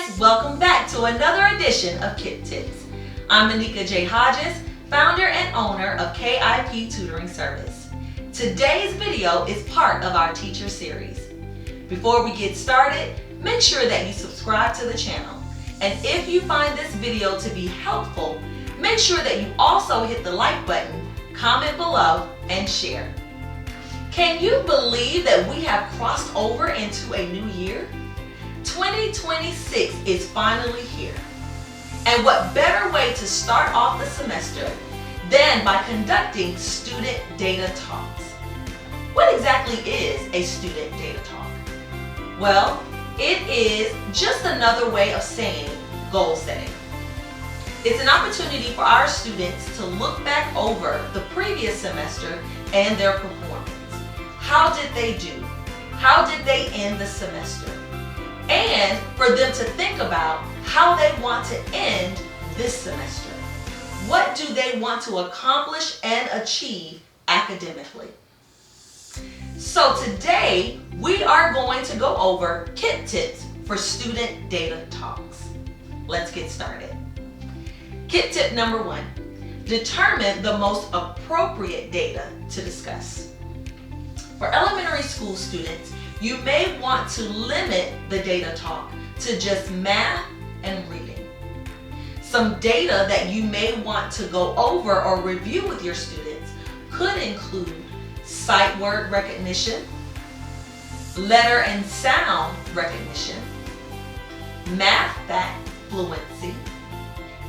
guys, welcome back to another edition of KIP Tips. I'm Monika J. Hodges, founder and owner of KIP Tutoring Service. Today's video is part of our teacher series. Before we get started, make sure that you subscribe to the channel. And if you find this video to be helpful, make sure that you also hit the like button, comment below, and share. Can you believe that we have crossed over into a new year? 2026 is finally here. And what better way to start off the semester than by conducting student data talks? What exactly is a student data talk? Well, it is just another way of saying goal setting. It's an opportunity for our students to look back over the previous semester and their performance. How did they do? How did they end the semester? And for them to think about how they want to end this semester. What do they want to accomplish and achieve academically? So today we are going to go over KIP tips for student data talks. Let's get started. KIP tip number 1, determine the most appropriate data to discuss. For elementary school students, you may want to limit the data talk to just math and reading. Some data that you may want to go over or review with your students could include sight word recognition, letter and sound recognition, math fact fluency,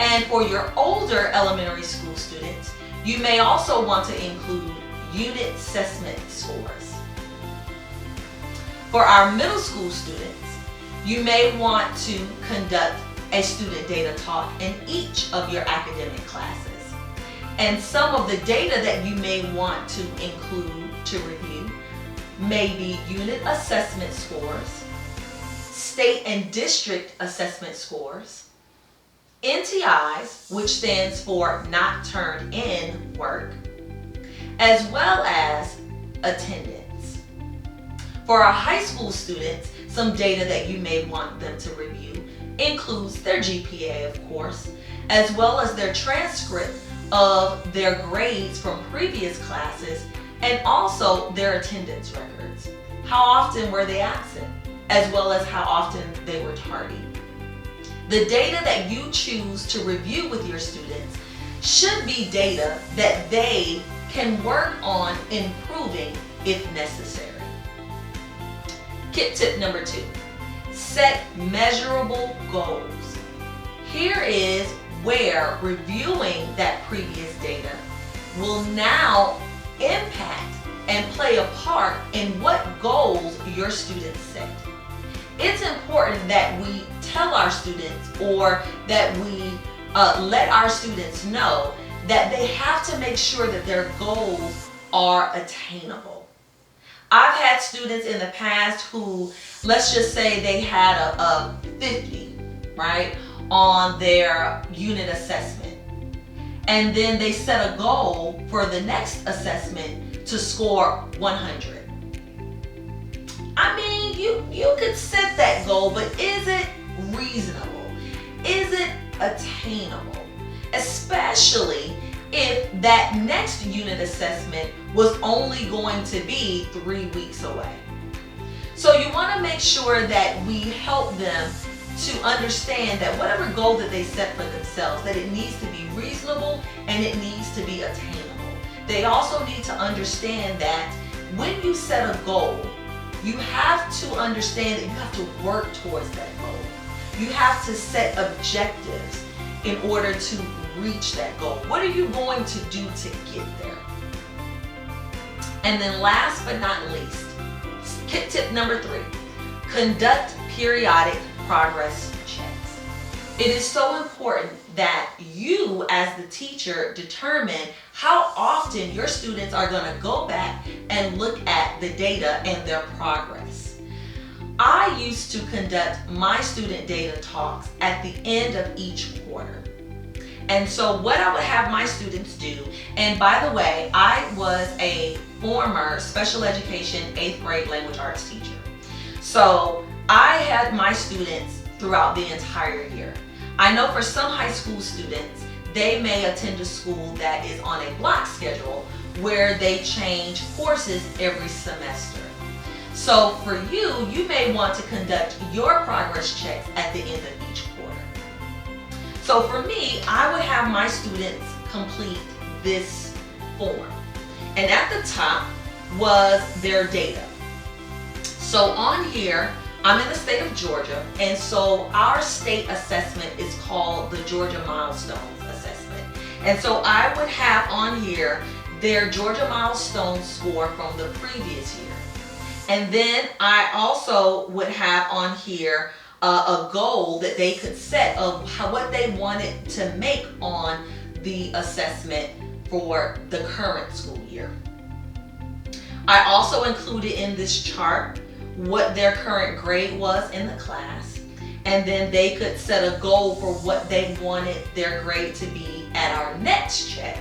and for your older elementary school students, you may also want to include unit assessment scores. For our middle school students, you may want to conduct a student data talk in each of your academic classes. And some of the data that you may want to include to review may be unit assessment scores, state and district assessment scores, NTIs, which stands for not turned in work, as well as attendance. For our high school students, some data that you may want them to review includes their GPA, of course, as well as their transcript of their grades from previous classes, and also their attendance records. How often were they absent, as well as how often they were tardy. The data that you choose to review with your students should be data that they can work on improving if necessary. KIP tip number 2, set measurable goals. Here is where reviewing that previous data will now impact and play a part in what goals your students set. It's important that we tell our students, or that we let our students know that they have to make sure that their goals are attainable. I've had students in the past who, let's just say they had a 50, right, on their unit assessment. And then they set a goal for the next assessment to score 100. I mean, you could set that goal, but is it reasonable? Is it attainable? Especially if that next unit assessment was only going to be 3 weeks away. So you want to make sure that we help them to understand that whatever goal that they set for themselves, that it needs to be reasonable and it needs to be attainable. They also need to understand that when you set a goal, you have to understand that you have to work towards that goal. You have to set objectives in order to reach that goal. What are you going to do to get there? And then last but not least, KIP tip number 3, conduct periodic progress checks. It is so important that you as the teacher determine how often your students are going to go back and look at the data and their progress. I used to conduct my student data talks at the end of each quarter. And so what I would have my students do, and by the way, I was a former special education 8th grade language arts teacher. So I had my students throughout the entire year. I know for some high school students, they may attend a school that is on a block schedule where they change courses every semester. So for you, you may want to conduct your progress checks at the end of each quarter. So for me, I would have my students complete this form. And at the top was their data. So on here, I'm in the state of Georgia, and so our state assessment is called the Georgia Milestones Assessment. And so I would have on here their Georgia Milestone score from the previous year. And then I also would have on here a goal that they could set of what they wanted to make on the assessment for the current school year. I also included in this chart what their current grade was in the class, and then they could set a goal for what they wanted their grade to be at our next check.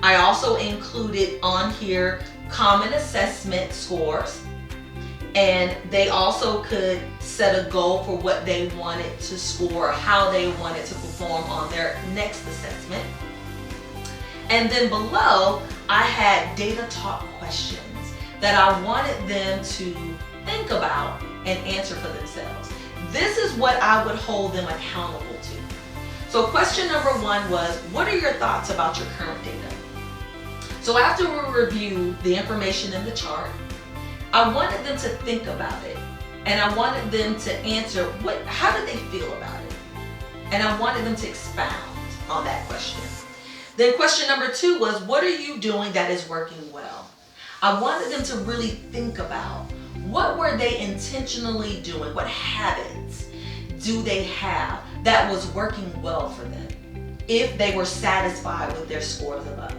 I also included on here common assessment scores, and they also could set a goal for what they wanted to score, how they wanted to perform on their next assessment. And then below, I had data talk questions that I wanted them to think about and answer for themselves. This is what I would hold them accountable to. So question number 1 was, what are your thoughts about your current data? So after we review the information in the chart, I wanted them to think about it, and I wanted them to answer how did they feel about it? And I wanted them to expound on that question. Then question number 2 was, what are you doing that is working well? I wanted them to really think about what were they intentionally doing, what habits do they have that was working well for them, if they were satisfied with their scores above.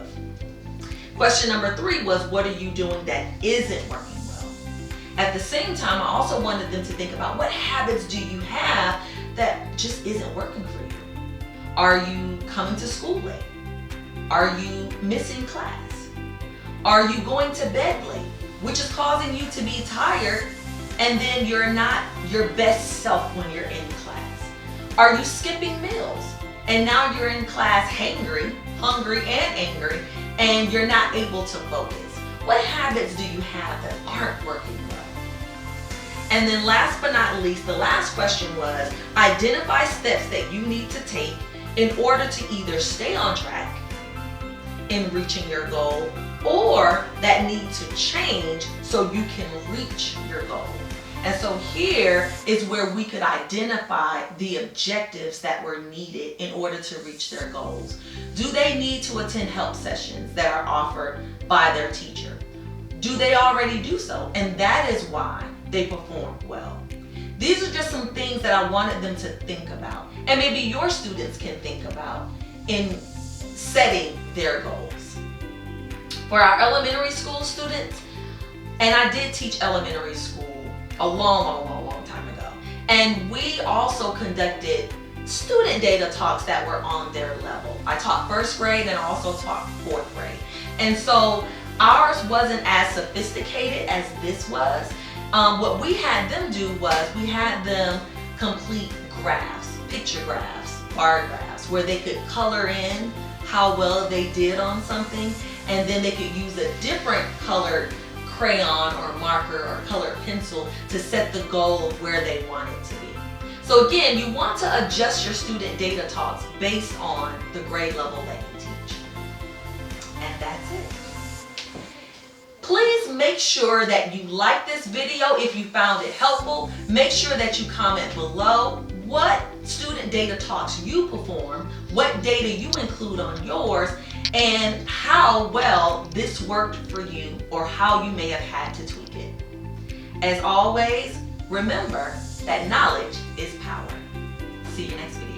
Question number 3 was, what are you doing that isn't working well? At the same time, I also wanted them to think about what habits do you have that just isn't working for you. Are you coming to school late? Are you missing class? Are you going to bed late, which is causing you to be tired, and then you're not your best self when you're in class? Are you skipping meals, and now you're in class hungry and angry, and you're not able to focus? What habits do you have that aren't working well? And then last but not least, the last question was, identify steps that you need to take in order to either stay on track in reaching your goal, or that need to change so you can reach your goal. And so here is where we could identify the objectives that were needed in order to reach their goals. Do they need to attend help sessions that are offered by their teacher? Do they already do so? And that is why they performed well. These are just some things that I wanted them to think about, and maybe your students can think about in setting their goals. For our elementary school students, and I did teach elementary school a long time ago, and we also conducted student data talks that were on their level. I taught first grade and I also taught fourth grade. And so ours wasn't as sophisticated as this was. What we had them do was we had them complete graphs, picture graphs, bar graphs, where they could color in how well they did on something, and then they could use a different colored crayon or marker or colored pencil to set the goal of where they want it to be. So again, you want to adjust your student data talks based on the grade level that you teach. And that's it. Please make sure that you like this video if you found it helpful. Make sure that you comment below what student data talks you perform, what data you include on yours, and how well this worked for you or how you may have had to tweak it. As always, remember that knowledge is power. See you next week.